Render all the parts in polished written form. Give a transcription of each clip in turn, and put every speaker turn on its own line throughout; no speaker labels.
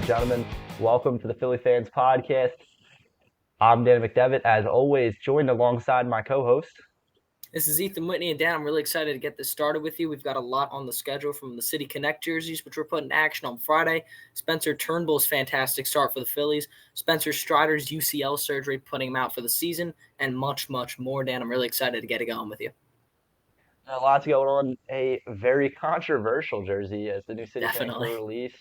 gentlemen. Welcome to the Philly Fans Podcast. I'm Dan McDevitt, as always, joined alongside my co-host.
This is Ethan Whitney, and Dan, I'm really excited to get this started with you. We've got a lot on the schedule from the City Connect jerseys, which we're putting in action on Friday. Spencer Turnbull's fantastic start for the Phillies. Spencer Strider's UCL surgery, putting him out for the season, and much, much more. Dan, I'm really excited to get it going with you.
A lot's going on. A very controversial jersey as the new City Connect
Definitely.
were released.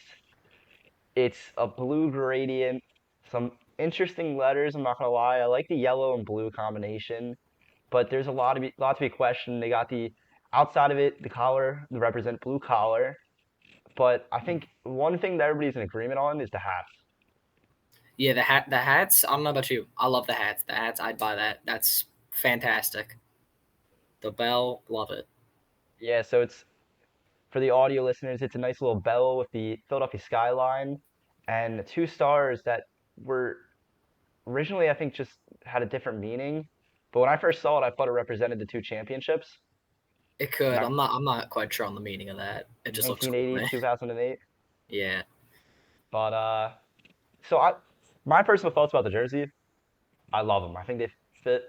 It's a blue gradient, some interesting letters, I'm not going to lie. I like the yellow and blue combination, but there's a lot to be questioned. They got the outside of it, the collar, to represent blue collar. But I think one thing that everybody's in agreement on is the hats.
Yeah, the hats. I don't know about you. I love the hats. The hats, I'd buy that. That's fantastic. The bell, love it.
Yeah, so it's for the audio listeners, it's a nice little bell with the Philadelphia skyline and the two stars that were originally, I think, just had a different meaning. But when I first saw it, I thought it represented the two championships,
It could.
ni-
I'm not quite sure on the meaning of that. It just looks cool to
1980,
me.
2008.
Yeah.
But so my personal thoughts about the jersey, I love them. I think they fit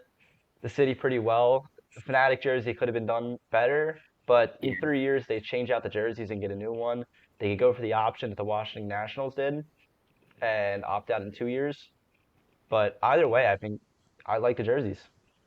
the city pretty well. The Fanatic jersey could have been done better, but
Yeah.
in 3 years they change out the jerseys and get a new one. They could go for the option that the Washington Nationals did and opt out in 2 years. But either way, I think I like the jerseys.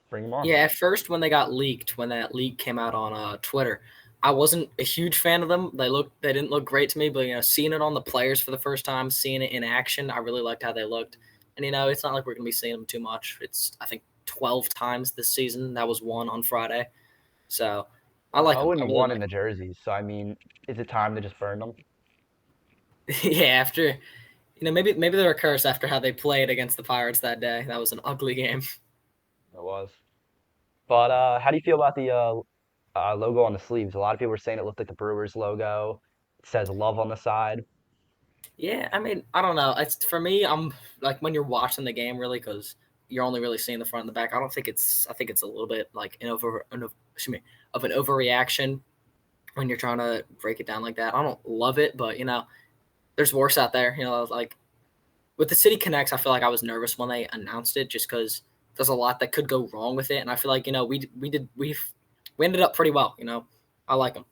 Bring them on.
Yeah, at first when they got leaked, when that leak came out on Twitter, I wasn't a huge fan of them. They didn't look great to me, but seeing it on the players for the first time, seeing it in action, I really liked how they looked. And it's not like we're gonna be seeing them too much. It's I think 12 times this season. That was one on Friday, so I
They're
like them.
0
I
and
really
1 in
like
the jerseys, so I mean, is it time to just burn them?
them. Yeah, after maybe they're a curse after how they played against the Pirates that day. That was an ugly game.
It was. But how do you feel about the logo on the sleeves? A lot of people were saying it looked like the Brewers logo. It says love on the side.
Yeah, I mean, I don't know. It's for me. I'm like when you're watching the game, really, because you're only really seeing the front and the back. I don't think it's. I think it's a little bit like excuse me, of an overreaction when you're trying to break it down like that. I don't love it, but there's worse out there. Like with the City Connects, I feel like I was nervous when they announced it, just because there's a lot that could go wrong with it, and I feel like we ended up pretty well. I like them.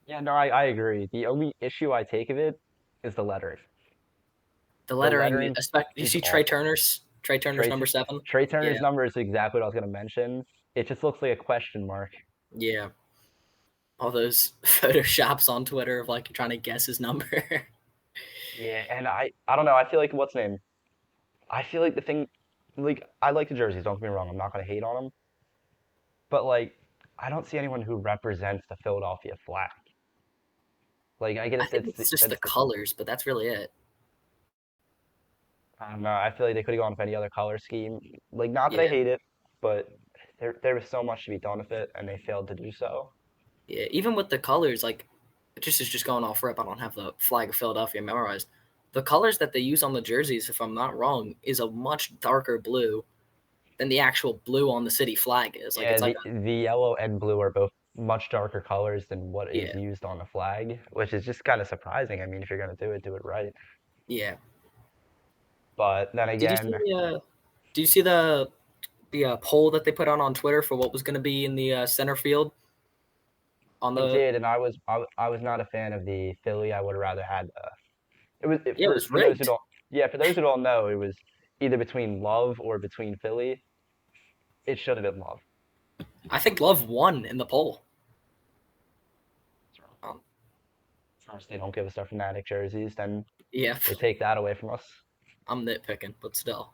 Yeah, no, I agree. The only issue I take of it is the lettering.
The
The
lettering,
lettering
you
is
see
awful.
Trey Turner's
Trey,
number 7.
Trey
Yeah,
Turner's number is exactly what I was going to mention. It just looks like a question mark.
yeah. All those photoshops on Twitter of like trying to guess his number.
Yeah, and I don't know. I feel like what's name? I feel like the thing, like I like the jerseys. Don't get me wrong. I'm not going to hate on them, but like I don't see anyone who represents the Philadelphia flag. Like I get
I
it.
think it's just the colors, but that's really it.
I don't know. I feel like they could have gone with any other color scheme. Like not that I
Yeah,
hate it, but there was so much to be done with it, and they failed to do so.
yeah. Even with the colors, like it just is just going off rip. I don't have the flag of Philadelphia memorized. The colors that they use on the jerseys, if I'm not wrong, is a much darker blue than the actual blue on the city flag is. Like
Yeah,
it's like
the yellow and blue are both much darker colors than what is
yeah,
used on the flag, which is just kind of surprising. I mean, if you're gonna do it right.
yeah.
But then
Did you see
again,
do you see the poll that they put on Twitter for what was going to be in the center field on
I
the
did, and I was not a fan of the Philly. I would have rather had it was
yeah, it was
for those who
rigged.
don't yeah, for those who don't know, it was either between Love or between Philly. It should have been Love.
I think Love won in the poll. Um,
First, they don't give us our Fnatic jerseys, then
yeah,
they take that away from us.
I'm nitpicking, but still.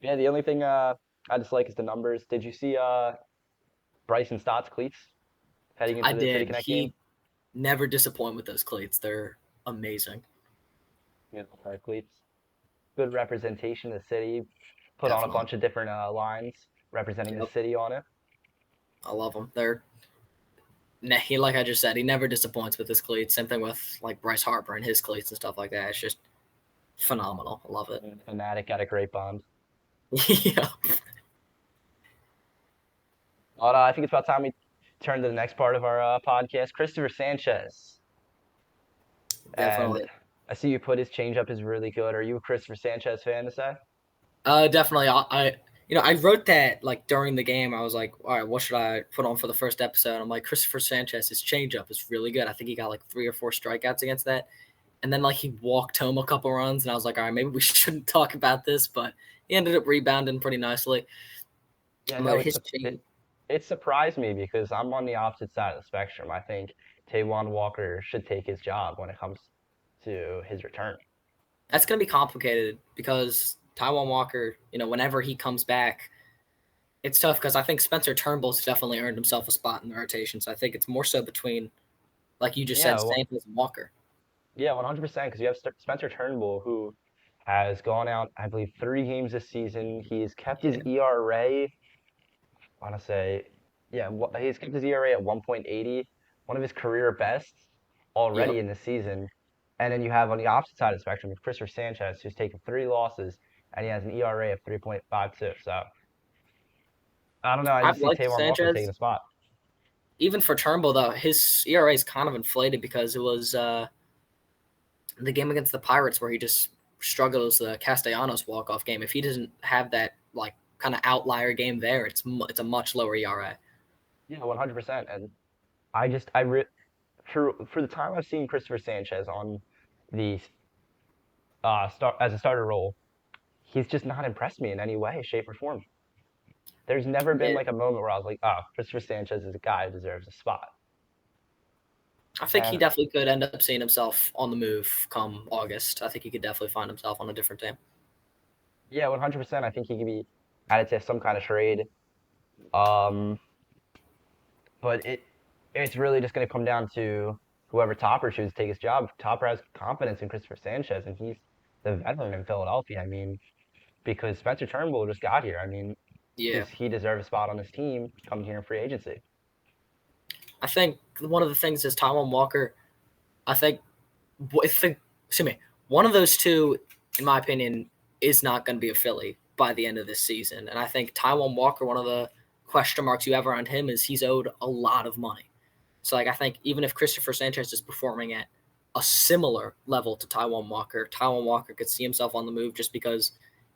Yeah, the only thing I dislike is the numbers. Did you see Bryson Stott's cleats heading
I
into the City
did.
Connect game?
He never disappoint with those cleats. They're amazing.
Yeah, our cleats. Good representation of the city. Put on a
Definitely.
bunch of different lines representing the
Yep.
city on it.
I love them. He like I just said, he never disappoints with his cleats. Same thing with like Bryce Harper and his cleats and stuff like that. It's just phenomenal. I love it.
And Fnatic got a great bond.
Yeah.
But I think it's about time we turn to the next part of our podcast. Christopher Sanchez. And
Definitely.
I see you put his changeup is really good. Are you a Christopher Sanchez fan to say?
Definitely. I wrote that like during the game. I was like, all right, what should I put on for the first episode? I'm like, Christopher Sanchez, his changeup is really good. I think he got like 3 or 4 strikeouts against that, and then like he walked home a couple runs, and I was like, all right, maybe we shouldn't talk about this, but he ended up rebounding pretty nicely.
Yeah, no,
But his change,
it surprised me because I'm on the opposite side of the spectrum. I think Taijuan Walker should take his job when it comes to his return.
that's going to be complicated because Taiwan Walker, whenever he comes back, it's tough because I think Spencer Turnbull's definitely earned himself a spot in the rotation. So I think it's more so between, like you just
Yeah,
said, Sanchez and Walker.
yeah, 100%. Because you have Spencer Turnbull, who has gone out, I believe, 3 games this season. He's kept his
Yeah.
ERA. I want to say, yeah, he's kept his ERA at 1.80, one of his career bests
Yep.
already in the season. And then you have on the opposite side of the spectrum, Christopher Sanchez, who's taken 3 losses and he has an ERA of 3.52. So I don't know. I
I've
just see
liked
Taijuan Walker taking
Sanchez.
the spot.
Even for Turnbull, though, his ERA is kind of inflated because it was the game against the Pirates where he just struggles the Castellanos walk-off game. If he doesn't have that, like, kind of outlier game there, it's a much lower ERA.
Yeah, 100%. And for the time I've seen Christopher Sanchez on the start as a starter role, he's just not impressed me in any way, shape, or form. There's never been
Yeah.
like a moment where I was like, oh, Christopher Sanchez is a guy who deserves a spot.
I think he
And
definitely could end up seeing himself on the move come August. I think he could definitely find himself on a different team.
yeah, 100%. I think he could be added to some kind of trade. Um, but it's really just going to come down to whoever Topper chooses to take his job. Topper has confidence in Christopher Sanchez, and he's the veteran in Philadelphia. I mean, because Spencer Turnbull just got here. I mean,
Yeah.
does he deserve a spot on this team coming here in free agency?
I think one of the things is Taiwan Walker. I think, excuse me, one of those two, in my opinion, is not going to be a Philly by the end of this season. And I think Taiwan Walker, one of the question marks you have around him is he's owed a lot of money. So, like, I think even if Christopher Sanchez is performing at a similar level to Taiwan Walker could see himself on the move just because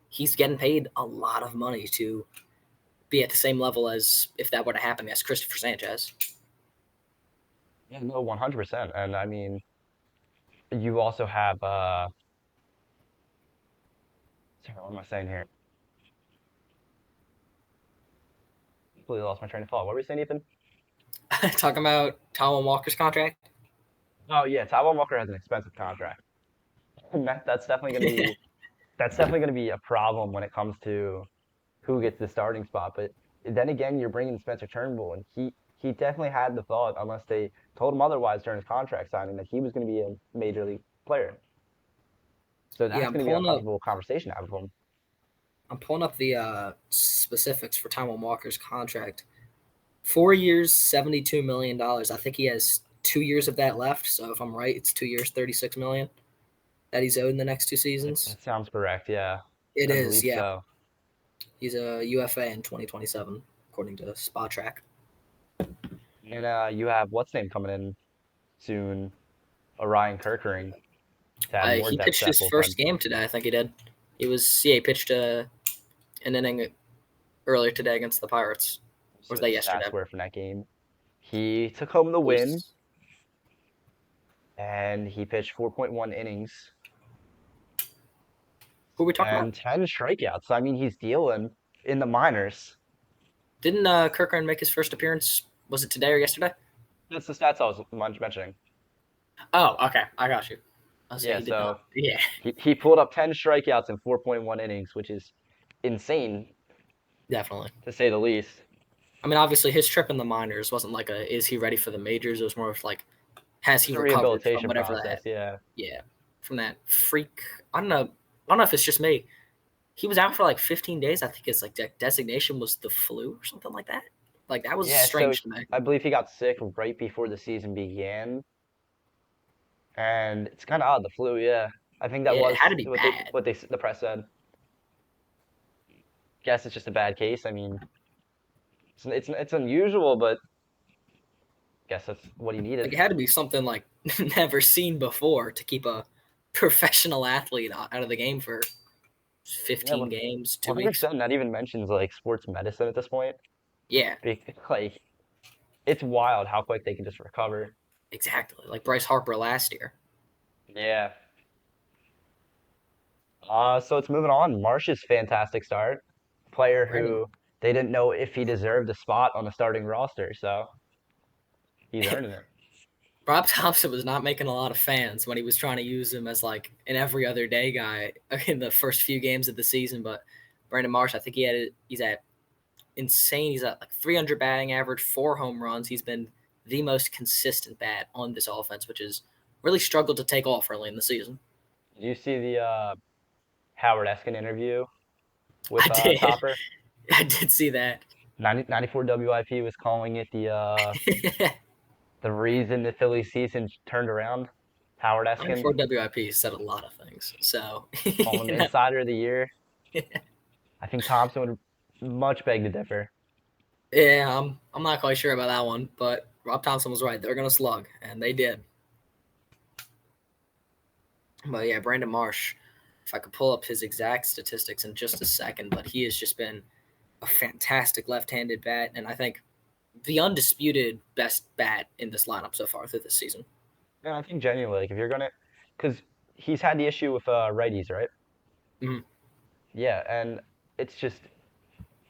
he's getting paid a lot of money to be at the same level as if that were to happen as Christopher Sanchez.
Yeah, no, 100%. And I mean, you also have sorry, what am I saying here? Completely lost my train of thought. What were you saying, Ethan?
Talking about Taiwan Walker's contract.
Oh yeah, Taiwan Walker has an expensive contract. That's definitely gonna be a problem when it comes to who gets the starting spot. But then again, you're bringing Spencer Turnbull, and he definitely had the thought, unless they told him otherwise during his contract signing, that he was going to be a major league player. So
Yeah,
that's going to be an uncomfortable conversation to have with him.
I'm pulling up the specifics for Taiwan Walker's contract. 4 years, $72 million. I think he has 2 years of that left. So if I'm right, it's 2 years, $36 million that he's owed in the next two seasons.
That sounds correct. Yeah,
It
I
is,
believe
yeah.
so.
He's a UFA in 2027, according to Spot Track.
And you have what's name coming in soon, Orion Kerkering, to add more
He
depth to
pitched
that
his
bullpen.
first game today. I think he did. He pitched an inning earlier today against the Pirates. Or
See
was
what
that
the
yesterday?
stats were from that game. He took home the
It
win,
was
and he pitched 4.1 innings
who are we talking
and
about?
10 strikeouts. I mean, he's dealing in the minors.
Didn't Kirkland make his first appearance? Was it today or yesterday?
That's the stats I was mentioning.
Oh, okay. I got you. I'll say
Yeah,
he did not.
so
Yeah,
he pulled up 10 strikeouts in 4.1 innings, which is insane
definitely.
to say the least.
I mean, obviously, his trip in the minors wasn't like a is he ready for the majors? It was more of like has
It was
he
a
recovered from
rehabilitation
whatever
process,
that
yeah.
yeah from that freak. I don't know. I don't know if it's just me. He was out for like 15 days. I think his like designation was the flu or something like that. Like that was
Yeah, so
strange to me.
I believe he got sick right before the season began, and it's kind of odd, the flu, yeah. I think that
Yeah, it
was
had to be
what
bad.
the press said. Guess it's just a bad case. I mean, it's unusual, but guess that's what he needed.
Like it had to be something like never seen before to keep a professional athlete out of the game for
Yeah,
15 games, 2 weeks.
100%. That even mentions like sports medicine at this point.
Yeah,
Like it's wild how quick they can just recover.
exactly. Like Bryce Harper last year.
Yeah. So it's moving on. Marsh's fantastic start. Player
Brandon
who they didn't know if he deserved a spot on the starting roster, so he's earning it.
Rob Thompson was not making a lot of fans when he was trying to use him as like an every other day guy in the first few games of the season. But Brandon Marsh, I think he's at insane. He's at like 300 batting average, 4 home runs. He's been the most consistent bat on this offense, which has really struggled to take off early in the season.
Did you see the Howard Eskin interview
I
with
did.
Topper?
I did see that.
94 WIP was calling it the reason the Phillies season turned around. Howard Eskin
For WIP said a lot of things. So,
calling him insider of the year. I think Thompson would much beg to differ.
yeah, I'm not quite sure about that one, but Rob Thompson was right. They're gonna slug, and they did. But yeah, Brandon Marsh. If I could pull up his exact statistics in just a second, but he has just been a fantastic left-handed bat, and I think the undisputed best bat in this lineup so far through this season.
And I think genuinely, like if you're gonna, because he's had the issue with righties, right?
Mhm.
Yeah, and it's just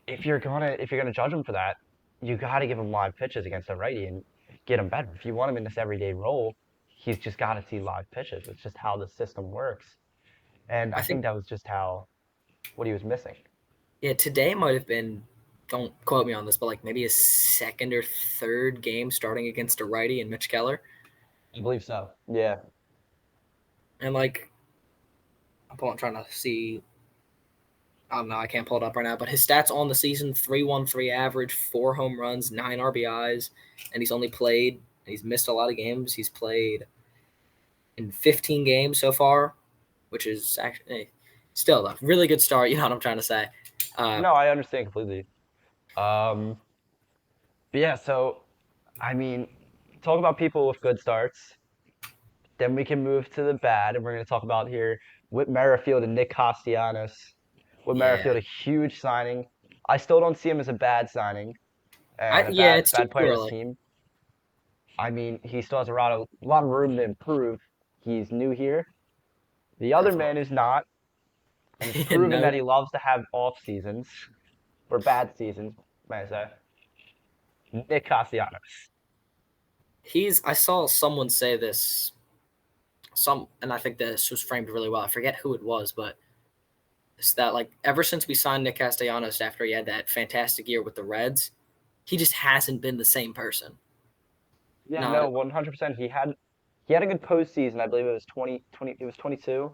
if you're gonna judge him for that, you got to give him live pitches against a righty and get him better. If you want him in this everyday role, he's just got to see live pitches. It's just how the system works, and
I
I think
think
that was just how what he was missing.
yeah, today might have been. Don't quote me on this, but like maybe a second or third game starting against a righty and Mitch Keller,
I believe so. Yeah.
and like I'm trying to see. I don't know. I can't pull it up right now, but his stats on the season: 3.13 average, 4 home runs, 9 RBIs, and he's only played. He's missed a lot of games. He's played in 15 games so far, which is actually still a really good start. You know what I'm trying to say? Uh,
No, I understand completely. Um, but yeah, so I mean, talk about people with good starts. Then we can move to the bad, and we're going to talk about here Whit Merrifield and Nick Castellanos. Whit
yeah,
Merrifield, a huge signing. I still don't see him as a bad signing and a
yeah,
bad
it's too
bad player to this
early.
team. I mean, he still has a lot of room to improve. He's new here. The other man
Definitely.
is not, and has proven
No,
that he loves to have off seasons or bad seasons, may I say. Nick Castellanos.
he's. I saw someone say this. And I think this was framed really well. I forget who it was, but it's that like ever since we signed Nick Castellanos after he had that fantastic year with the Reds, he just hasn't been the same person.
Yeah,
Not
no,
it
100%. He had a good postseason. I believe it was 20. It was 22.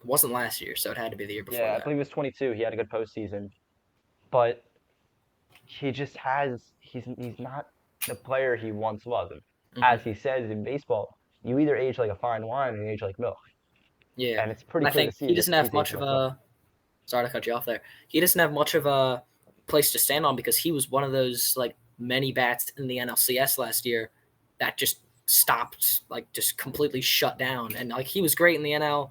wasn't last year, so it had to be the year before
Yeah, I
that.
believe it was 22. He had a good postseason, but he's not the player he once was. As
Hmm.
he says in baseball, you either age like a fine wine or you age like milk,
Yeah,
and it's pretty
and I
clear to
think
see
he
that
doesn't have
he's
much
aging
of
like milk.
a. Sorry to cut you off there. He doesn't have much of a place to stand on because he was one of those like many bats in the NLCS last year that just stopped, like just completely shut down. And like he was great in the NL,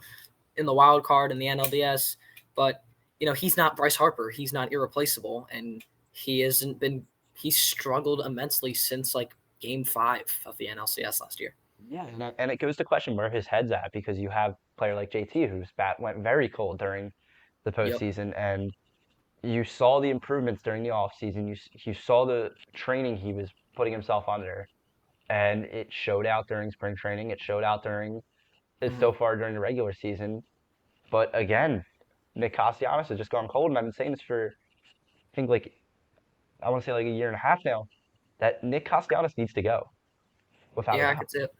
in the wild card in the NLDS, but he's not Bryce Harper. He's not irreplaceable, and he hasn't been. He's struggled immensely since like Game 5 of the NLCS last year.
Yeah, and it goes to question where his head's at because you have a player like JT whose bat went very cold during the
Yep.
postseason, and you saw the improvements during the offseason. You saw the training he was putting himself under, and it showed out during spring training. It showed out
Mhm.
so far during the regular season. But again, Nick Castellanos has just gone cold, and I've been saying this for I think like I want to say like a year and a half now. That Nick Castellanos needs to go without a
Yeah, I
doubt.
could see it.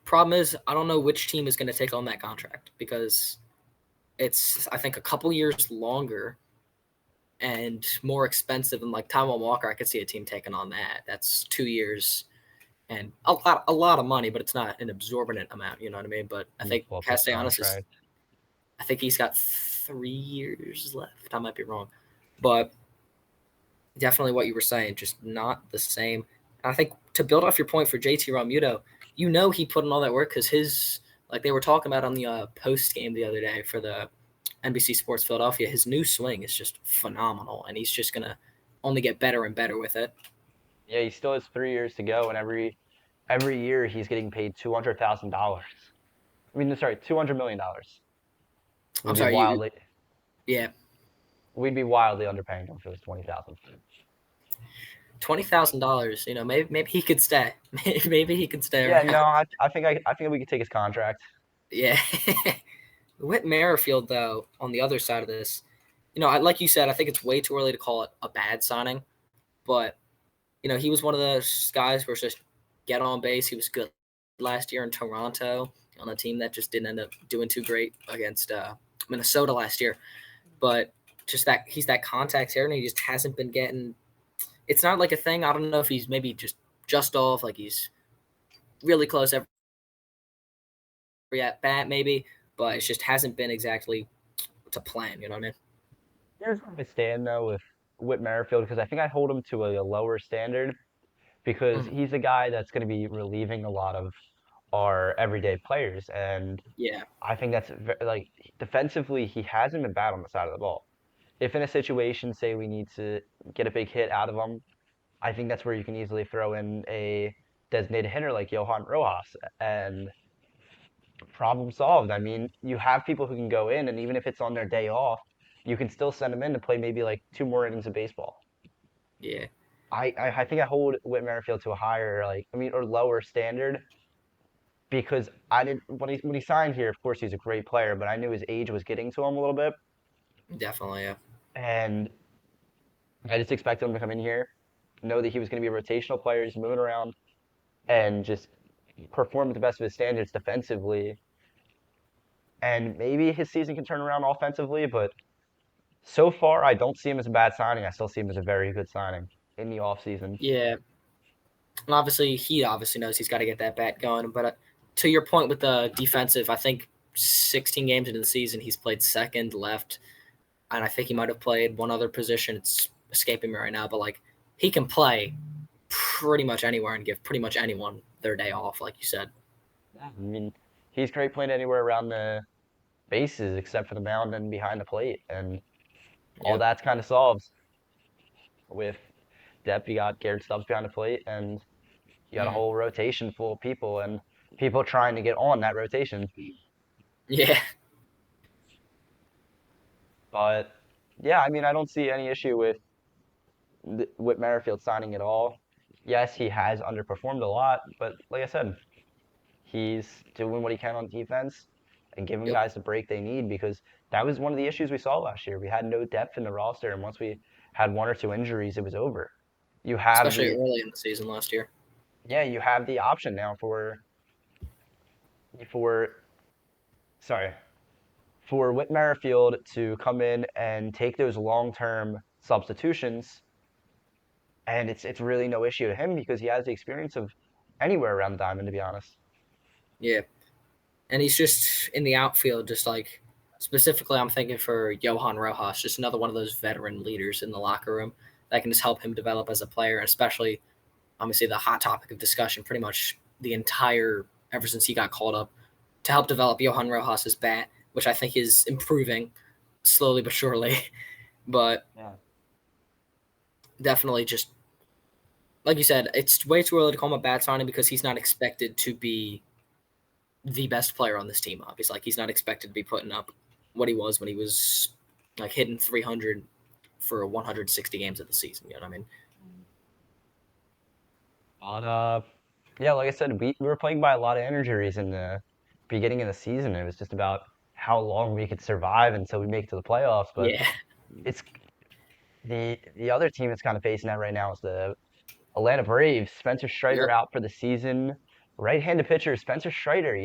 Problem is, I don't know which team is going to take on that contract because it's I think a couple years longer and more expensive than like Taiwan Walker. I could see a team taking on that. That's 2 years and a lot of money, but it's not an absorbent amount. You know what I mean? But I
Let me
think
pull up his
Castellanos is.
contract.
I think he's got 3 years left. I might be wrong, but definitely what you were saying, just not the same. And I think to build off your point for JT Realmuto, he put in all that work because his like they were talking about on the post game the other day for the NBC Sports Philadelphia, his new swing is just phenomenal, and he's just gonna only get better and better with it.
Yeah, he still has 3 years to go, and every year he's getting paid $200,000. I mean, sorry, $200 million.
I'm
We'd be
sorry, you
wildly
yeah,
we'd be wildly underpaying him if it was 20,000.
$20,000. Maybe he could stay. Maybe he could stay
Yeah,
around.
no, I think we could take his contract.
Yeah. Whit Merrifield, though, on the other side of this, like you said, I think it's way too early to call it a bad signing, but he was one of those guys where it's just get on base. He was good last year in Toronto on a team that just didn't end up doing too great against Minnesota last year. But just that he's that contact hitter, and he just hasn't been getting. It's not like a thing. I don't know if he's maybe just off, like he's really close every at bat, maybe, but it just hasn't been exactly to plan. You know what I mean?
Here's where I stand though with Whit Merrifield because I think I hold him to a lower standard because
Mm,
he's a guy that's going to be relieving a lot of our everyday players, and
yeah,
I think that's like defensively he hasn't been bad on the side of the ball. If in a situation, say we need to get a big hit out of him, I think that's where you can easily throw in a designated hitter like Johan Rojas and problem solved. I mean, you have people who can go in, and even if it's on their day off, you can still send them in to play maybe like 2 more innings of baseball.
yeah,
I think I hold Whit Merrifield to a higher like I mean or lower standard because I didn't when he signed here. Of course, he's a great player, but I knew his age was getting to him a little bit,
definitely, yeah,
and I just expected him to come in here, know that he was going to be a rotational player, he's moving around, and just perform at the best of his standards defensively. And maybe his season can turn around offensively, but so far I don't see him as a bad signing. I still see him as a very good signing in the offseason.
yeah. And obviously, he obviously knows he's got to get that bat going. But to your point with the defensive, I think 16 games into the season, he's played second, left, and I think he might have played one other position. It's escaping me right now, but like he can play pretty much anywhere and give pretty much anyone their day off, like you said.
I mean, he's great playing anywhere around the bases except for the mound and behind the plate, and all
Yeah.
that's kind of solved with depth. You got Garrett Stubbs behind the plate, and you got a
Mm.
whole rotation full of people, and people trying to get on that rotation.
Yeah.
But yeah, I mean, I don't see any issue with Merrifield signing at all. Yes, he has underperformed a lot, but like I said, he's doing what he can on defense and giving
Yep.
guys the break they need because that was one of the issues we saw last year. We had no depth in the roster, and once we had one or two injuries, it was over. You have
Especially
the
early in the season last year.
yeah, you have the option now for sorry for Whit Merrifield to come in and take those long-term substitutions, and it's really no issue to him because he has the experience of anywhere around the diamond, to be honest.
Yeah. And he's just in the outfield, just like specifically, I'm thinking for Johan Rojas, just another one of those veteran leaders in the locker room that can just help him develop as a player, especially obviously the hot topic of discussion pretty much the entire ever since he got called up to help develop Johan Rojas's bat, which I think is improving slowly but surely. But
Yeah.
definitely just like you said, it's way too early to call him a bad signing because he's not expected to be the best player on this team. Obviously, like he's not expected to be putting up what he was when he was like hitting 300 for 160 games of the season. You know what I mean?
But yeah, like I said, we were playing by a lot of injuries in the beginning of the season. It was just about how long we could survive until we make it to the playoffs. But
Yeah,
it's the other team that's kind of facing that right now is the Atlanta Braves. Spencer Strider
yep.
out for the season. Right-handed pitcher Spencer Strider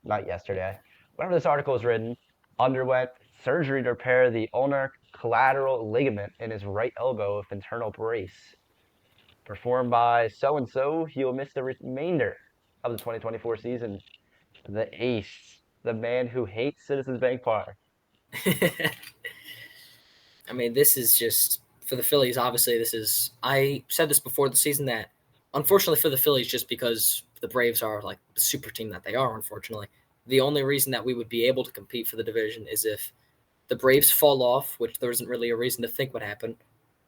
not yesterday, whenever this article was written, underwent surgery to repair the ulnar collateral ligament in his right elbow with internal brace. Performed by so and so, he will miss the remainder of the 2024 season. The ace, the man who hates Citizens Bank Park.
I mean, this is just for the Phillies. Obviously, this is. I said this before the season that unfortunately for the Phillies, just because the Braves are like the super team that they are, unfortunately, the only reason that we would be able to compete for the division is if the Braves fall off, which there isn't really a reason to think would happen,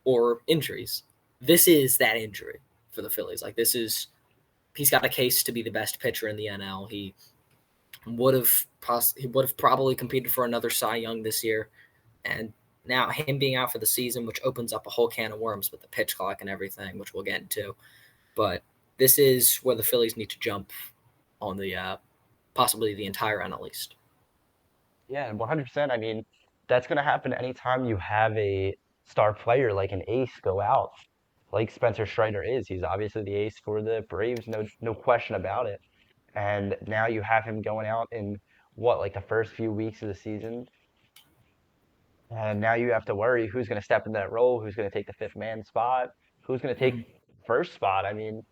or injuries. This is that injury for the Phillies. Like he's got a case to be the best pitcher in the NL. He would have probably competed for another Cy Young this year, and now him being out for the season, which opens up a whole can of worms with the pitch clock and everything, which we'll get into. But this is where the Phillies need to jump on the possibly the entire NL East.
Yeah, 100%. I mean, that's going to happen anytime you have a star player like an ace go out, like Spencer Strider is. He's obviously the ace for the Braves, no question about it. And now you have him going out in what, like the first few weeks of the season, and now you have to worry who's going to step into that role, who's going to take the fifth man spot, who's going to take
Mhm.
first spot. I mean,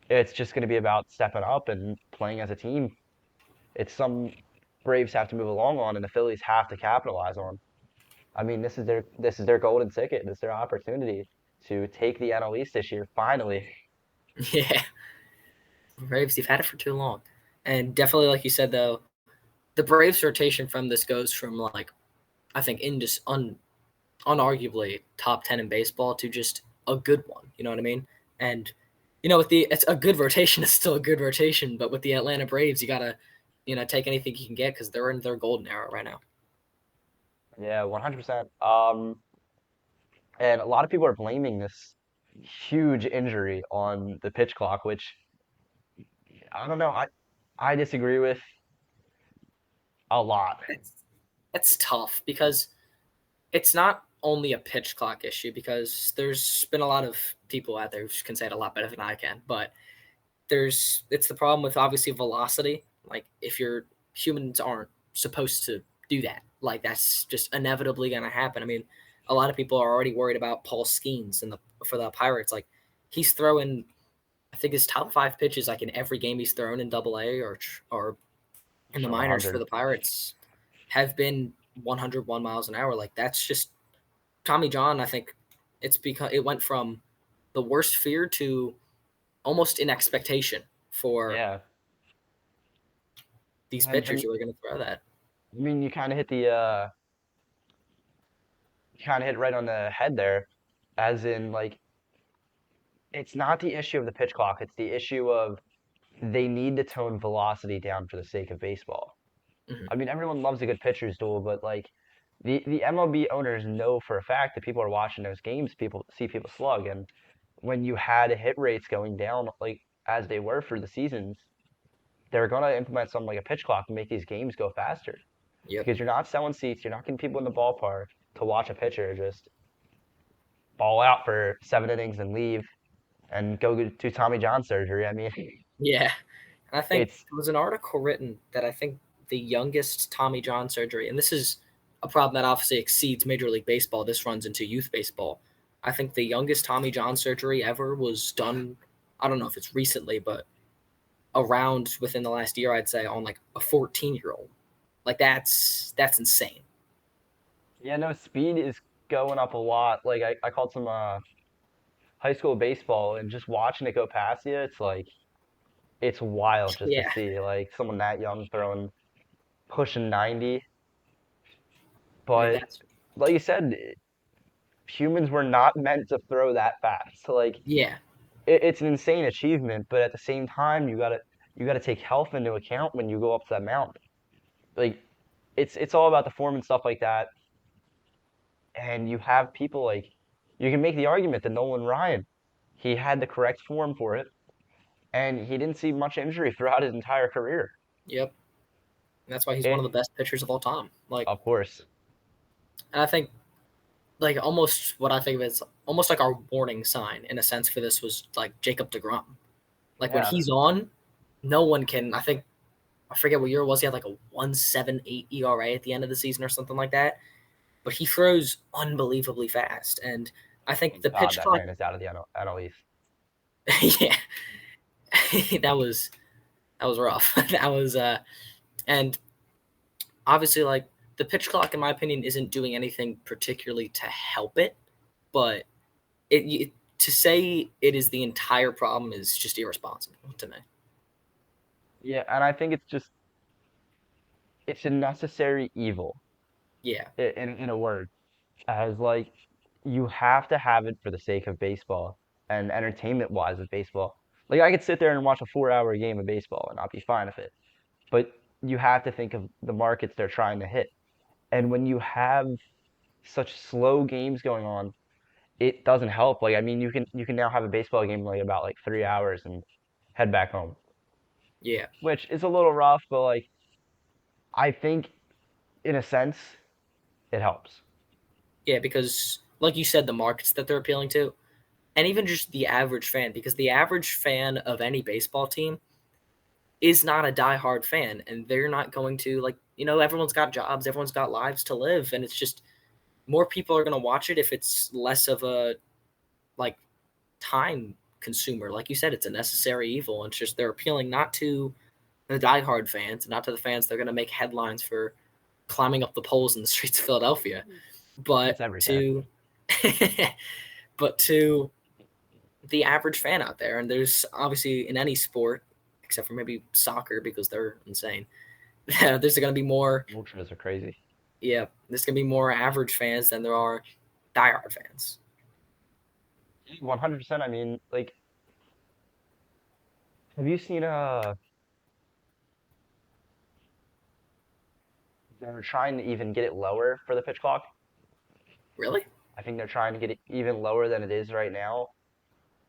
it's just going to be about stepping up and playing as a team. It's some Braves have to move along on, and the Phillies have to capitalize on. I mean, this is their golden ticket. This is their opportunity to take the NL East this year. Finally,
Yeah, Braves, you've had it for too long, and definitely, like you said, though, the Braves rotation from this goes from like I think in just unarguably top 10 in baseball to just a good one. You know what I mean? And with it's a good rotation. It's still a good rotation, but with the Atlanta Braves, you gotta take anything you can get because they're in their golden era right now.
yeah, 100%. And a lot of people are blaming this huge injury on the pitch clock, which I don't know. I disagree with a lot.
It's tough because it's not only a pitch clock issue because there's been a lot of people out there who can say it a lot better than I can, but it's the problem with obviously velocity. Like if your humans aren't supposed to do that, like that's just inevitably going to happen. I mean, a lot of people are already worried about Paul Skeens for the Pirates. Like he's throwing, I think his top 5 pitches like in every game he's thrown in Double A or in the
Sure,
minors for
100.
the Pirates have been 101 miles an hour. Like that's just Tommy John. I think it went from the worst fear to almost an expectation for
Yeah,
these
and
pitchers who are going to throw that.
I mean, you kind of hit right on the head there, as in like it's not the issue of the pitch clock. It's the issue of they need to tone velocity down for the sake of baseball.
Mhm.
I mean, everyone loves a good pitcher's duel, but like the MLB owners know for a fact that people are watching those games, people see people slug, and when you had hit rates going down like as they were for the seasons, they're gonna implement something like a pitch clock to make these games go faster
Yep.
because you're not selling seats, you're not getting people in the ballpark to watch a pitcher just ball out for 7 innings and leave and go to Tommy John surgery. I mean,
Yeah. And I think
it's
there was an article written that I think the youngest Tommy John surgery, and this is a problem that obviously exceeds Major League Baseball. This runs into youth baseball. I think the youngest Tommy John surgery ever was done. I don't know if it's recently, but around within the last year, I'd say on like a 14-year-old. Like that's insane.
yeah, no, speed is going up a lot. Like I called some high school baseball and just watching it go past you, it's like it's wild just to
Yeah.
see like someone that young throwing pushing 90.
I mean
But
that's
like you said, humans were not meant to throw that fast. So like
yeah.
it's an insane achievement, but at the same time, you gotta take health into account when you go up to that mountain. Like it's all about the form and stuff like that. And you have people like you can make the argument that Nolan Ryan, he had the correct form for it, and he didn't see much injury throughout his entire career.
Yep. And that's why he's one of
It,
the best pitchers of all time. Like,
of course,
and I think like almost what I think of is almost like our warning sign in a sense for this was like Jacob DeGrom. Like when
yeah,
he's on, no one can. I think I forget what year it was. He had like a 1.78 ERA at the end of the season or something like that. But he throws unbelievably fast, and I think
thank
the
God
pitch
that
clock.
man is out of the NL East.
Yeah, that was rough. That was and obviously like the pitch clock in my opinion isn't doing anything particularly to help it, but to say it is the entire problem is just irresponsible to me.
Yeah, and I think it's a necessary evil
Yeah,
in a word, as like you have to have it for the sake of baseball and entertainment wise of baseball. Like I could sit there and watch a 4 hour game of baseball and I'll be fine with it. But you have to think of the markets they're trying to hit. And when you have such slow games going on, it doesn't help. Like I mean, you can now have a baseball game like about like 3 hours and head back home,
yeah,
which is a little rough, but like I think in a sense it helps.
yeah. Because like you said, the markets that they're appealing to, and even just the average fan, because the average fan of any baseball team is not a diehard fan, and they're not going to like everyone's got jobs, everyone's got lives to live, and it's just more people are going to watch it if it's less of a like time consumer. Like you said, it's a necessary evil. And it's just they're appealing not to the diehard fans, not to the fans they're going to make headlines for climbing up the poles in the streets of Philadelphia,
It's
but
every fan.
to but to the average fan out there. And there's obviously in any sport, except for maybe soccer because they're insane. There's going to be more,
Ultras are crazy.
yeah, there's going to be more average fans than there are diehard fans.
100%. I mean, like, have you seen they're trying to even get it lower for the pitch clock.
Really?
I think they're trying to get it even lower than it is right now.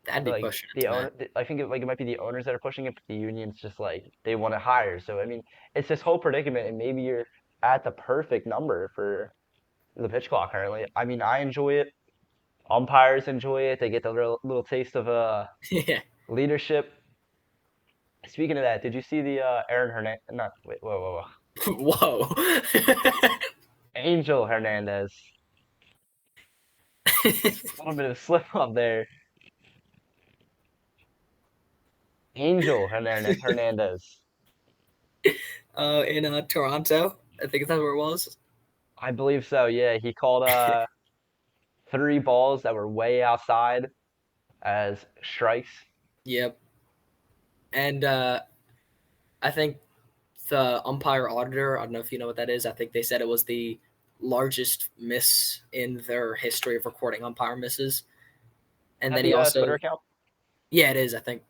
That'd be
Like
pushing it
the
to me.
owner, I think it might be the owners that are pushing it, but the unions just like they want it higher. So I mean, it's this whole predicament, and maybe you're at the perfect number for the pitch clock currently. I mean, I enjoy it. Umpires enjoy it. They get the little taste of
Yeah.
leadership. Speaking of that, did you see the Aaron Hernandez? Not wait, whoa.
Whoa.
Angel Hernandez. A little bit of a slip up there. Angel Hernandez.
In Toronto, I think that's where it was.
I believe so. Yeah, he called three balls that were way outside as strikes.
Yep. And I think the umpire auditor, I don't know if you know what that is. I think they said it was the largest miss in their history of recording umpire misses.
Is
And
that
then he
the Twitter
also,
account?
yeah, it is. I think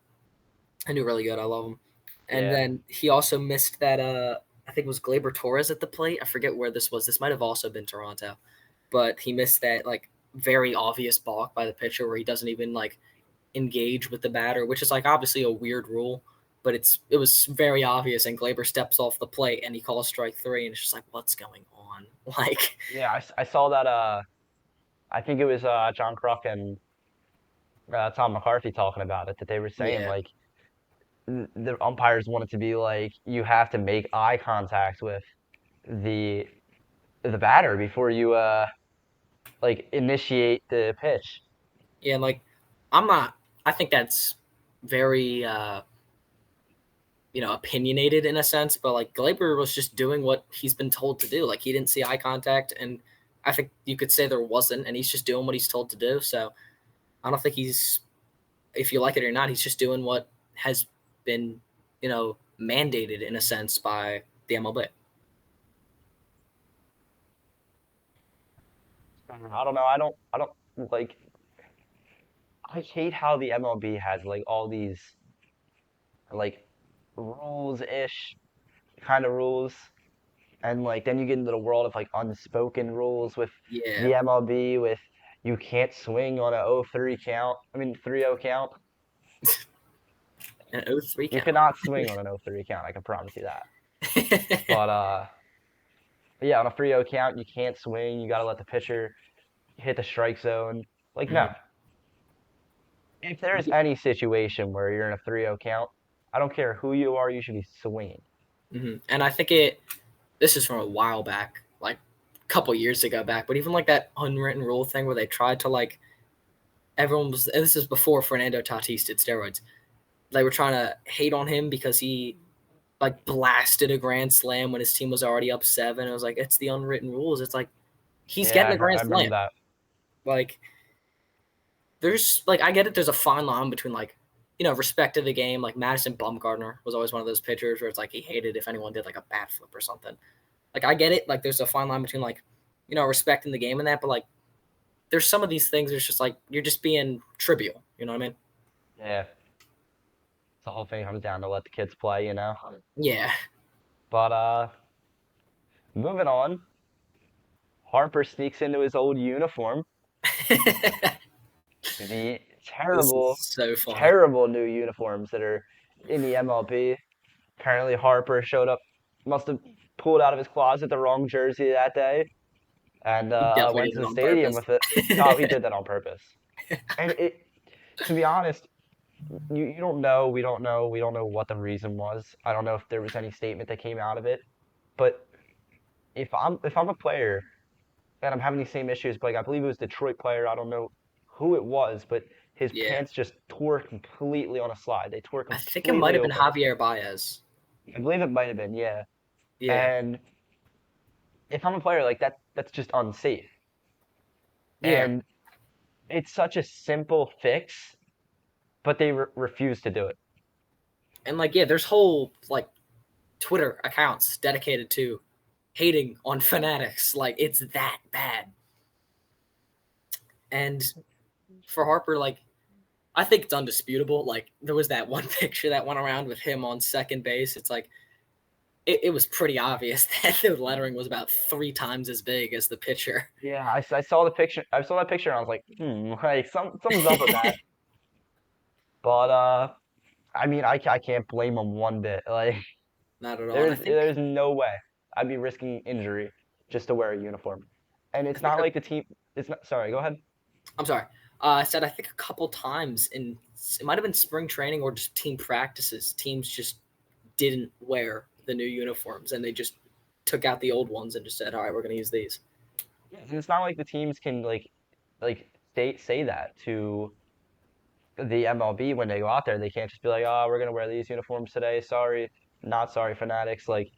I knew really good. I love him. And
Yeah.
then he also missed that. I think it was Glaber Torres at the plate. I forget where this was. This might have also been Toronto, but he missed that like very obvious balk by the pitcher where he doesn't even like engage with the batter, which is like obviously a weird rule, but it was very obvious. And Glaber steps off the plate and he calls strike three, and it's just like, what's going on? Like,
Yeah, I saw that. I think it was John Kruk and Tom McCarthy talking about it. That they were saying
yeah,
like the umpires wanted to be like you have to make eye contact with the the batter before you like initiate the pitch.
yeah, and like I'm not. I think that's very opinionated in a sense, but like Glaber was just doing what he's been told to do. Like he didn't see eye contact, and I think you could say there wasn't, and he's just doing what he's told to do. So I don't think he's, if you like it or not, he's just doing what has been, mandated in a sense by the MLB.
I don't know. I don't like. I hate how the MLB has like all these like rules ish kind of rules, and like then you get into the world of like unspoken rules with
Yeah,
the MLB with you can't swing on a 0-3 count. I mean 3-0 count.
an 0-3
You
count.
cannot swing on an 0-3 count. I can promise you that. But yeah, on a 3-0 count, you can't swing. You got to let the pitcher hit the strike zone. Like no.
Mhm.
If there's any situation where you're in a 3-0 count, I don't care who you are, you should be swinging.
Mhm. And I think this is from a while back, like a couple years ago back, but even like that unwritten rule thing where they tried to like, everyone was, and this is before Fernando Tatis did steroids. They were trying to hate on him because he like blasted a grand slam when his team was already up 7. It was like, it's the unwritten rules. It's like, he's
Yeah,
getting a grand
I remember
slam.
that.
Like, there's like I get it. There's a fine line between like respect to the game. Like Madison Bumgarner was always one of those pitchers where it's like he hated if anyone did like a bat flip or something. Like I get it. Like there's a fine line between like respecting the game and that, but like there's some of these things. It's just like you're just being trivial. You know what I mean?
Yeah, the whole thing comes down to let the kids play, you know.
Yeah.
But moving on, Harper sneaks into his old uniform. The
This is
terrible,
so funny.
terrible new uniforms that are in the MLB. Apparently, Harper showed up, must have pulled out of his closet the wrong jersey that day, and
He definitely
went
did
to
it
the
on
stadium
purpose.
with it. Oh, he did that on purpose. And to be honest, you don't know. We don't know. We don't know what the reason was. I don't know if there was any statement that came out of it. But if I'm a player and I'm having these same issues, but like I believe it was Detroit player. I don't know who it was, but his
Yeah.
pants just tore completely on a slide. They tore
I think it might
completely
have been
open.
Javier Baez.
I believe it might have been, yeah.
Yeah.
And if I'm a player like that, that's just unsafe.
Yeah.
And it's such a simple fix, but they refuse to do it.
And like, yeah, there's whole like Twitter accounts dedicated to hating on Fanatics. Like it's that bad. And for Harper, like I think it's undisputable. Like there was that one picture that went around with him on second base. It's like it was pretty obvious that the lettering was about 3 times as big as the picture.
Yeah, I saw the picture. I saw that picture and I was like, like something's up with that. But I mean, I can't blame him one bit. Like
Not at all. And
there's there's no way I'd be risking injury just to wear a uniform. And
I
it's
think
not like the team. It's not. Sorry, go ahead.
I'm sorry. I said I think a couple times in it might have been spring training or just team practices. Teams just didn't wear the new uniforms and they just took out the old ones and just said, "All right, we're going to use these."
Yeah, and it's not like the teams can like say that to the MLB when they go out there. They can't just be like, oh, we're gonna wear these uniforms today. Sorry, not sorry, Fanatics. Like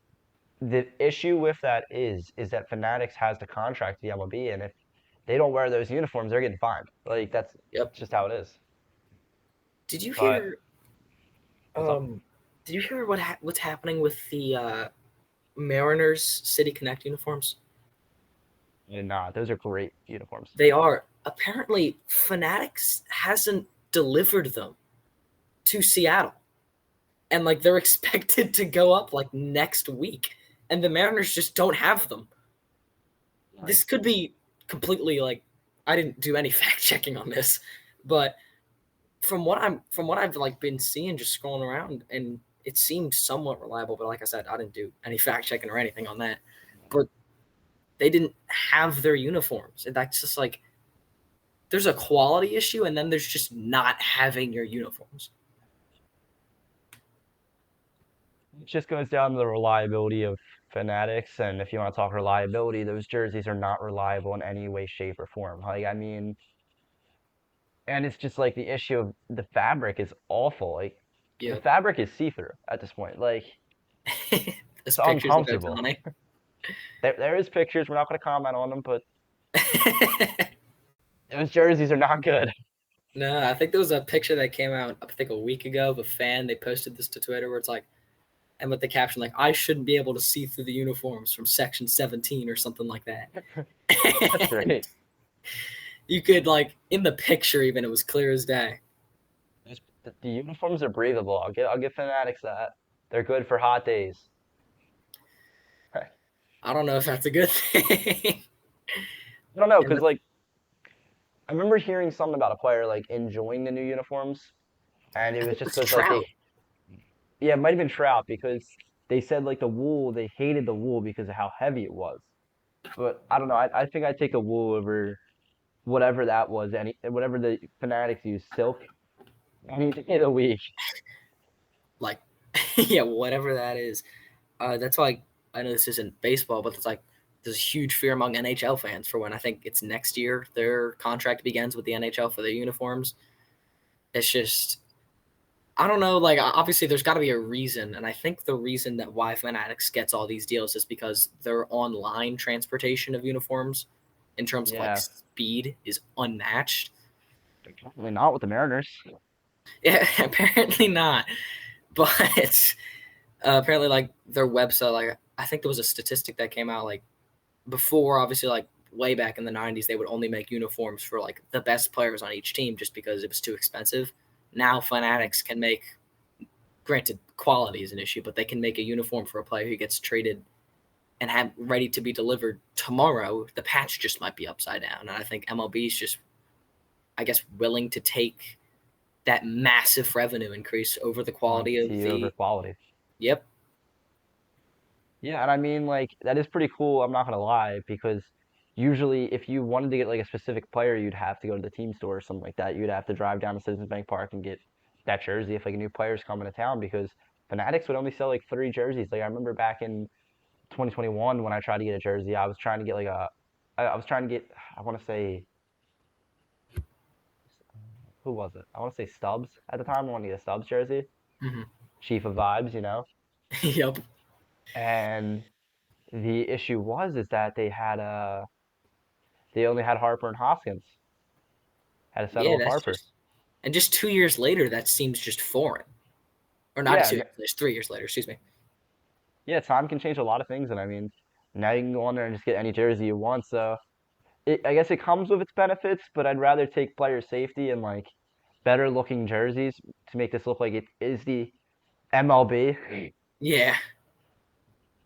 the issue with that is that Fanatics has the contract with the MLB, and if they don't wear those uniforms, they're getting fined. Like that's
Yep.
just how it is.
Did you
But
hear?
what's up?
Did you hear what's happening with the Mariners City Connect uniforms?
And nah, those are great uniforms.
They are apparently Fanatics hasn't delivered them to Seattle, and like they're expected to go up like next week, and the Mariners just don't have them. This
Nice.
could be completely like I didn't do any fact checking on this, but from what I've like been seeing just scrolling around and it seemed somewhat reliable, but like I said, I didn't do any fact checking or anything on that. But they didn't have their uniforms. And that's just like there's a quality issue and then there's just not having your uniforms.
It just goes down to the reliability of Fanatics, and if you want to talk reliability, those jerseys are not reliable in any way, shape, or form. Like I mean, and it's just like the issue of the fabric is awful. Like the
Yep.
fabric is see-through at this point. Like
There's
it's
pictures of
uncomfortable.
Otani.
There is pictures. We're not going to comment on them, but those jerseys are not good.
No, I think there was a picture that came out, I think a week ago of a fan. They posted this to Twitter where it's like, and with the caption like, "I shouldn't be able to see through the uniforms from Section 17" or something like that.
That's
And
great.
you could like in the picture even it was clear as day.
The uniforms are breathable. I'll give Fanatics that. They're good for hot days. I
I don't know if that's a good thing.
don't know,
And
because like I remember hearing something about a player like enjoying the new uniforms, and it
I
was
think it
just
was
because like
Trout.
yeah, it might have been Trout because they said like the wool, they hated the wool because of how heavy it was. But I don't know. I think I'd take the wool over whatever that was, whatever the Fanatics use, silk, any day of the week.
Like yeah, whatever that is. That's why I know this isn't baseball, but it's like there's a huge fear among NHL fans for when I think it's next year their contract begins with the NHL for their uniforms. It's just I don't know. Like obviously, there's got to be a reason, and I think the reason that why Fanatics gets all these deals is because their online transportation of uniforms, in terms of like
Yeah,
speed, is unmatched.
Probably not with the Mariners.
Yeah, apparently not. But apparently, like their website, like I think there was a statistic that came out like before, obviously, like way back in the '90s, they would only make uniforms for like the best players on each team just because it was too expensive. Now, Fanatics can make, granted, quality is an issue, but they can make a uniform for a player who gets traded and have ready to be delivered tomorrow. The patch just might be upside down, and I think MLB is just, I guess, willing to take that massive revenue increase over the quality of
Quantity over
the.
quality.
Yep.
Yeah, and I mean, like, that is pretty cool. I'm not gonna lie, because usually if you wanted to get like a specific player, you'd have to go to the team store or something like that. You'd have to drive down to Citizens Bank Park and get that jersey if like a new player's coming to town, because Fanatics would only sell like 3 jerseys. Like I remember back in 2021 when I tried to get a jersey, I was trying to get like I was trying to get, I want to say, who was it? I want to say Stubbs at the time. I wanted to get a Stubbs jersey,
Hmm.
Chief of Vibes,
Yep.
And the issue was is that they only had Harper and Hoskins. Had to settle
Yeah,
with
that's
Harper.
just, and just 2 years later, that seems just foreign. Or not
Yeah,
2 years later, it's 3 years later, excuse me.
yeah. Time can change a lot of things, and I mean, now you can go on there and just get any jersey you want. So I guess it comes with its benefits, but I'd rather take player safety and like better looking jerseys to make this look like it is the MLB.
Yeah.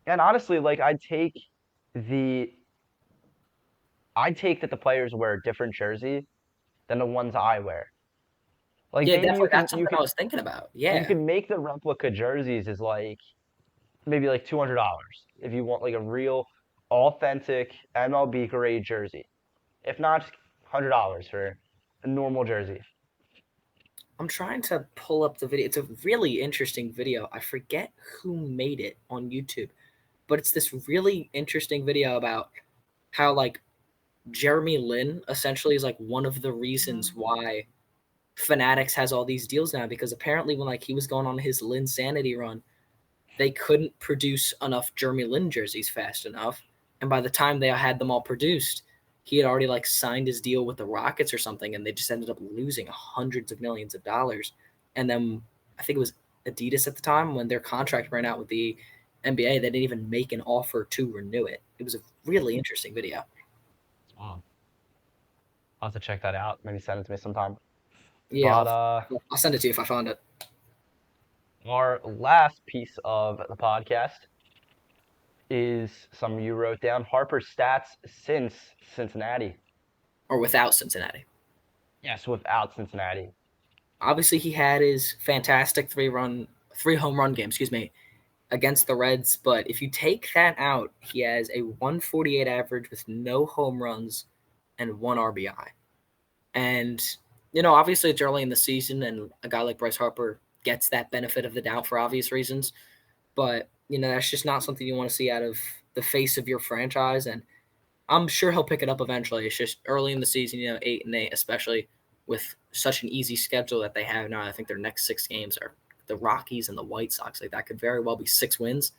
And honestly, like the I'd take that the players wear a different jersey than the ones I wear. Like
Yeah,
maybe
definitely. That's something I was thinking about.
you
Yeah.
can make the replica jerseys is like maybe like $200 if you want like a real authentic MLB grade jersey. If not, just $100 for a normal jersey.
I'm trying to pull up the video. It's a really interesting video. I forget who made it on YouTube, but it's this really interesting video about how like Jeremy Lin essentially is like one of the reasons why Fanatics has all these deals now, because apparently when like he was going on his Lin Sanity run, they couldn't produce enough Jeremy Lin jerseys fast enough. And by the time they had them all produced, he had already like signed his deal with the Rockets or something, and they just ended up losing hundreds of millions of dollars. And then I think it was Adidas at the time when their contract ran out with the NBA, they didn't even make an offer to renew it. It was a really interesting video.
Wow. I'll have to check that out. Maybe send it to me sometime.
Yeah,
But
I'll send it to you if I find it.
our last piece of the podcast is some you wrote down Harper's stats since Cincinnati.
Or without Cincinnati.
Yes, without Cincinnati.
Obviously, he had his fantastic three home run game, excuse me, against the Reds. But if you take that out, he has a 148 average with no home runs and one RBI. And, obviously it's early in the season, and a guy like Bryce Harper gets that benefit of the doubt for obvious reasons. But, that's just not something you want to see out of the face of your franchise. And I'm sure he'll pick it up eventually. It's just early in the season, 8-8, especially with such an easy schedule that they have now. I think their next 6 games are the Rockies and the White Sox. Like that could very well be 6 wins,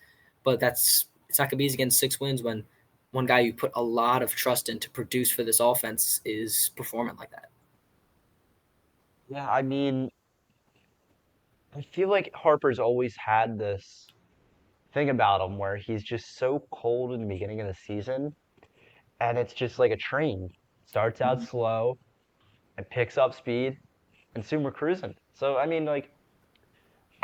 but it's not gonna be easy getting 6 wins when one guy you put a lot of trust in to produce for this offense is performing like that.
Yeah, I mean, I feel like Harper's always had this thing about him where he's just so cold in the beginning of the season, and it's just like a train. Starts out
Mhm.
slow and picks up speed, and soon we're cruising. So I mean, like,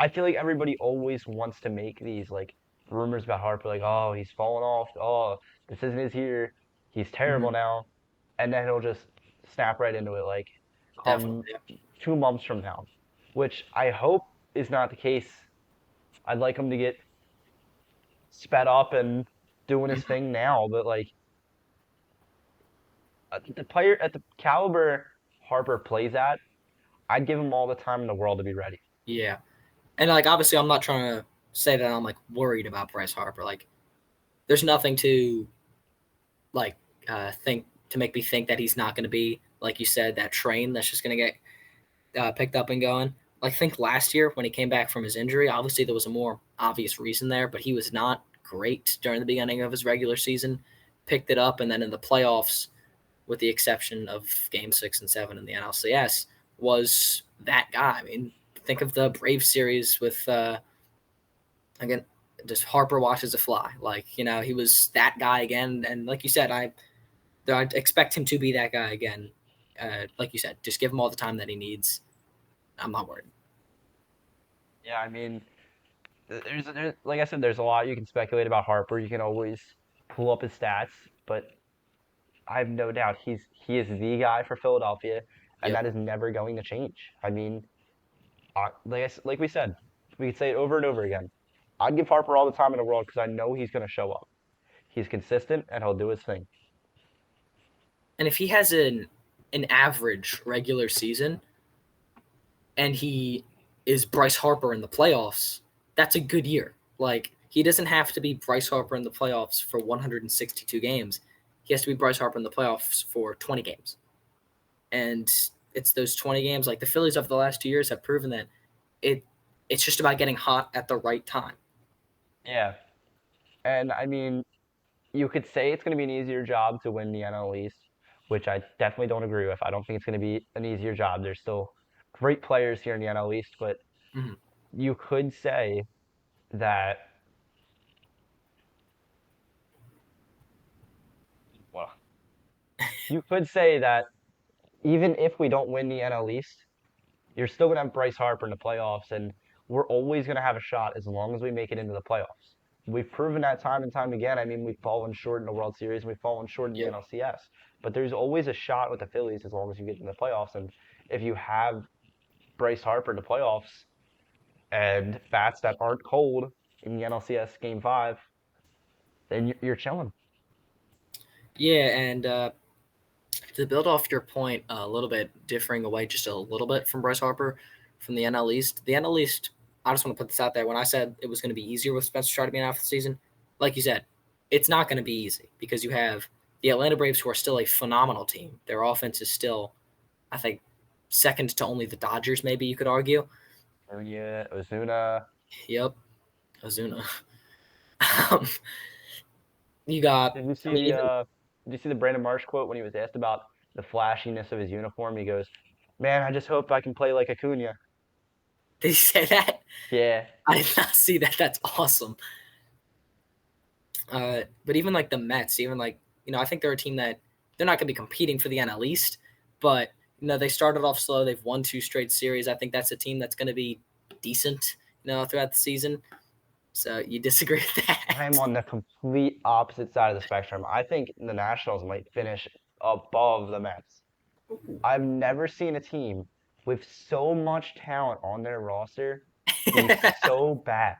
I feel like everybody always wants to make these like rumors about Harper, like, oh, he's fallen off. Oh, this isn't his year. He's terrible
Mhm.
now, and then he'll just snap right into it, like, come
Definitely.
2 months from now, which I hope is not the case. I'd like him to get sped up and doing his
Mhm.
thing now, but like the player at the caliber Harper plays at, I'd give him all the time in the world to be ready.
Yeah, and like obviously, I'm not trying to say that I'm like worried about Bryce Harper. Like, there's nothing to like think to make me think that he's not going to be, like you said, that train that's just going to get picked up and going. Like, think last year when he came back from his injury, obviously there was a more obvious reason there, but he was not great during the beginning of his regular season. Picked it up, and then in the playoffs, with the exception of Game 6 and 7 in the NLCS, was that guy. I mean, think of the Brave series with again, just Harper watches a fly. Like he was that guy again. And like you said, I'd expect him to be that guy again. Like you said, just give him all the time that he needs. I'm not worried.
Yeah, I mean, like I said, there's a lot you can speculate about Harper. You can always pull up his stats, but I have no doubt he is the guy for Philadelphia, and
Yep.
that is never going to change. I mean, like we said, we could say it over and over again. I'd give Harper all the time in the world because I know he's going to show up. He's consistent and he'll do his thing.
And if he has an average regular season and he is Bryce Harper in the playoffs, that's a good year. Like he doesn't have to be Bryce Harper in the playoffs for 162 games. He has to be Bryce Harper in the playoffs for 20 games. And it's those 20 games like the Phillies over the last 2 years have proven that it it's just about getting hot at the right time.
Yeah, and I mean, you could say it's going to be an easier job to win the NL East, which I definitely don't agree with. I don't think it's going to be an easier job. There's still great players here in the NL East, but
Mm-hmm.
you could say that, well, you could say that even if we don't win the NL East, you're still going to have Bryce Harper in the playoffs, and we're always going to have a shot as long as we make it into the playoffs. We've proven that time and time again. I mean, we've fallen short in the World Series and we've fallen short in the
Yep.
NLCS, but there's always a shot with the Phillies as long as you get in the playoffs. And if you have Bryce Harper in the playoffs and bats that aren't cold in the NLCS Game 5, then you're chilling.
Yeah, and to build off your point a little bit, differing away just a little bit from Bryce Harper from the NL East, I just want to put this out there. When I said it was going to be easier with Spencer Strider being out for the season, like you said, it's not going to be easy because you have the Atlanta Braves, who are still a phenomenal team. Their offense is still, I think, second to only the Dodgers, maybe you could argue.
Ozuna, Ozuna.
Yep, Ozuna. um, you got,
Did you
I
see
mean,
the
even
did you see the Brandon Marsh quote when he was asked about the flashiness of his uniform? He goes, "Man, I just hope I can play like Acuna."
did he say that?
Yeah,
I did not see that. That's awesome. But even like the Mets, even like I think they're a team that they're not going to be competing for the NL East, but they started off slow. They've won 2 straight series. I think that's a team that's going to be decent, throughout the season. So you disagree with
I am
that?
on the complete opposite side of the spectrum. I think the Nationals might finish above the Mets. I've never seen a team with so much talent on their roster be so bad.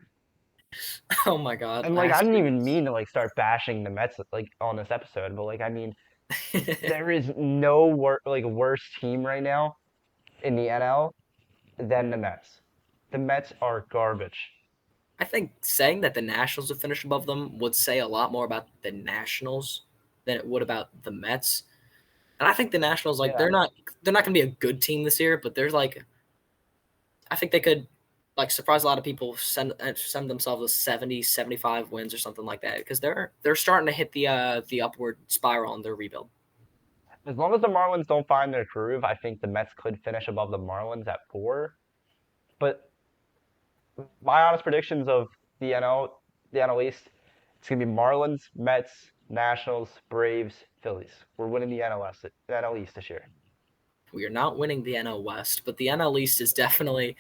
Oh my God,
And like I didn't even
Astros.
mean to like start bashing the Mets like on this episode, but like I mean there is no worse team right now in the NL than the Mets. The Mets are garbage.
I think saying that the Nationals have finished above them would say a lot more about the Nationals than it would about the Mets. And I think the Nationals, like
Yeah,
they're not going to be a good team this year, but there's like I think they could like surprise a lot of people, send themselves with 70, 75 wins or something like that because they're starting to hit the upward spiral in their rebuild.
as long as the Marlins don't find their groove, I think the Mets could finish above the Marlins at 4. But my honest predictions of the NL East, it's gonna be Marlins, Mets, Nationals, Braves, Phillies. We're winning the NL East this year.
We are not winning the NL West, but the NL East is definitely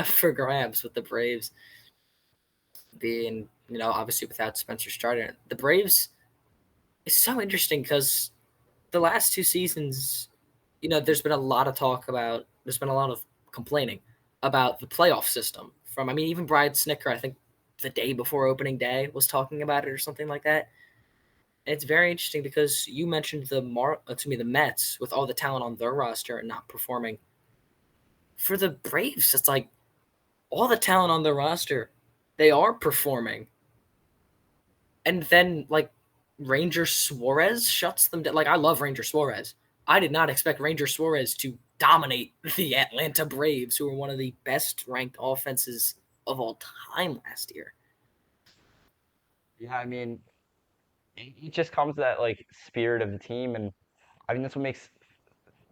up for grabs with the Braves being obviously without Spencer Strider. The Braves is so interesting because the last 2 seasons, there's been a lot of talk about, there's been a lot of complaining about the playoff system. From, I mean, even Brian Snicker, I think the day before opening day was talking about it or something like that. And it's very interesting because you mentioned the Mets with all the talent on their roster and not performing. For the Braves, it's like all the talent on their roster, they are performing, and then like Ranger Suarez shuts them down. Like I love Ranger Suarez. I did not expect Ranger Suarez to dominate the Atlanta Braves, who were one of the best ranked offenses of all time last year.
Yeah, I mean, it just comes to that like spirit of the team, and I mean that's what makes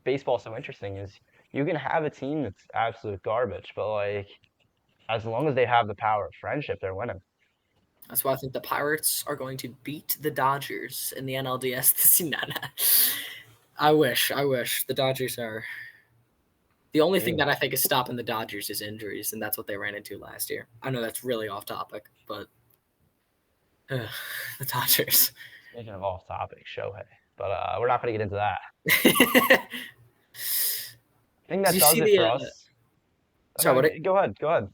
baseball so interesting is you can have a team that's absolute garbage, but like as long as they have the power of friendship, they're winning.
That's why I think the Pirates are going to beat the Dodgers in the NLDS this year. I wish. I wish the Dodgers are. The only thing that I think is stopping the Dodgers is injuries, and that's what they ran into last year. I know that's really off topic, but uh, the Dodgers.
Speaking of off topic, Shohei, but we're not going to get into that.
Did
I think that
you
does
see
it
the?
for us.
Sorry, what?
Go ahead, go ahead.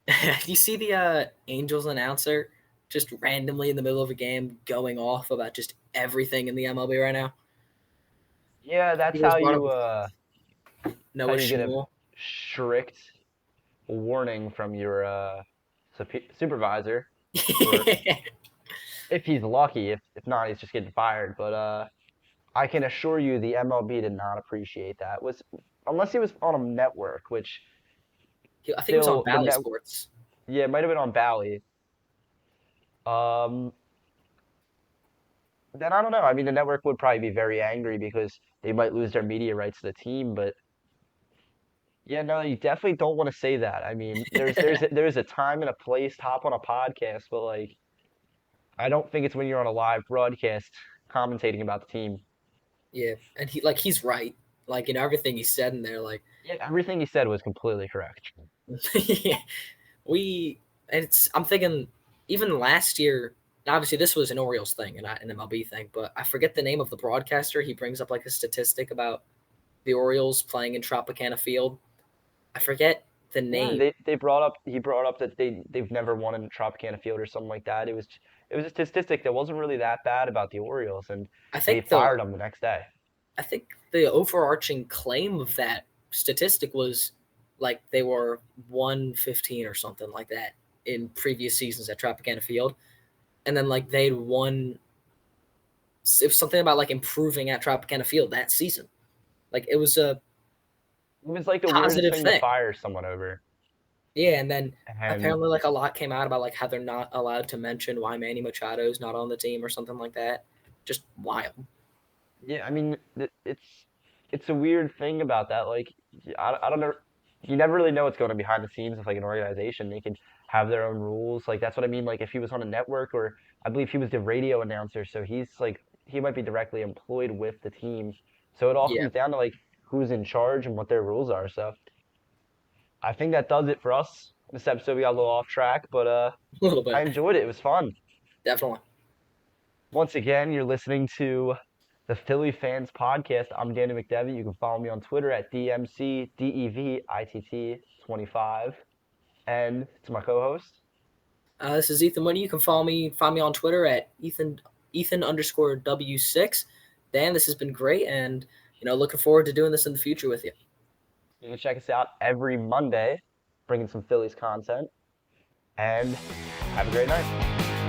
Do you see the Angels announcer just randomly in the middle of a game going off about just everything in the MLB right now?
Yeah,
He was brought up with
that's how
Noah
you get a
Schmuel.
strict warning from your supervisor, or if he's lucky, if not, he's just getting fired. But I can assure you, the MLB did not appreciate that. Was unless he was on a network, which
I think he was on
still the
Valley
net
Sports.
yeah, it might have been on Bally. Um, then I don't know. I mean, the network would probably be very angry because they might lose their media rights to the team. But yeah, no, you definitely don't want to say that. I mean, there's a time and a place to hop on a podcast, but like, I don't think it's when you're on a live broadcast commentating about the team.
Yeah, and he's right. Like everything he said in there, like
Yeah, everything he said was completely correct.
yeah, we. And it's I'm thinking even last year. Obviously, this was an Orioles thing and not an MLB thing, but I forget the name of the broadcaster. He brings up like a statistic about the Orioles playing in Tropicana Field. I forget the
Yeah,
name.
they brought up he brought up that they've never won in Tropicana Field or something like that. It was a statistic that wasn't really that bad about the Orioles, and
I
they
think the
fired him the next day.
I think the overarching claim of that statistic was like they were 115 or something like that in previous seasons at Tropicana Field, and then like they'd won. It was something about like improving at Tropicana Field that season. Like it was a
It was like the weirdest
positive
thing to
thing.
fire someone over.
Yeah, and then
And
apparently like a lot came out about like how they're not allowed to mention why Manny Machado's not on the team or something like that. Just wild.
yeah, I mean, it's a weird thing about that. Like, I don't know, you never really know what's going on behind the scenes of like an organization. They can have their own rules. Like that's what I mean. Like if he was on a network, or I believe he was the radio announcer, so he's like he might be directly employed with the team. So it all
Yeah,
comes down to like who's in charge and what their rules are. So I think that does it for us. This episode we got a little off track, but
a little
I
bit,
enjoyed it. It was fun.
definitely.
Once again, you're listening to the Philly Fans Podcast. I'm Danny McDevitt. You can follow me on Twitter at DMCDEVITT25. And to my co-host.
This is Ethan Winnie. You can find me on Twitter at Ethan_W6. Dan, this has been great, and looking forward to doing this in the future with you.
You can check us out every Monday, bringing some Phillies content. And have a great night.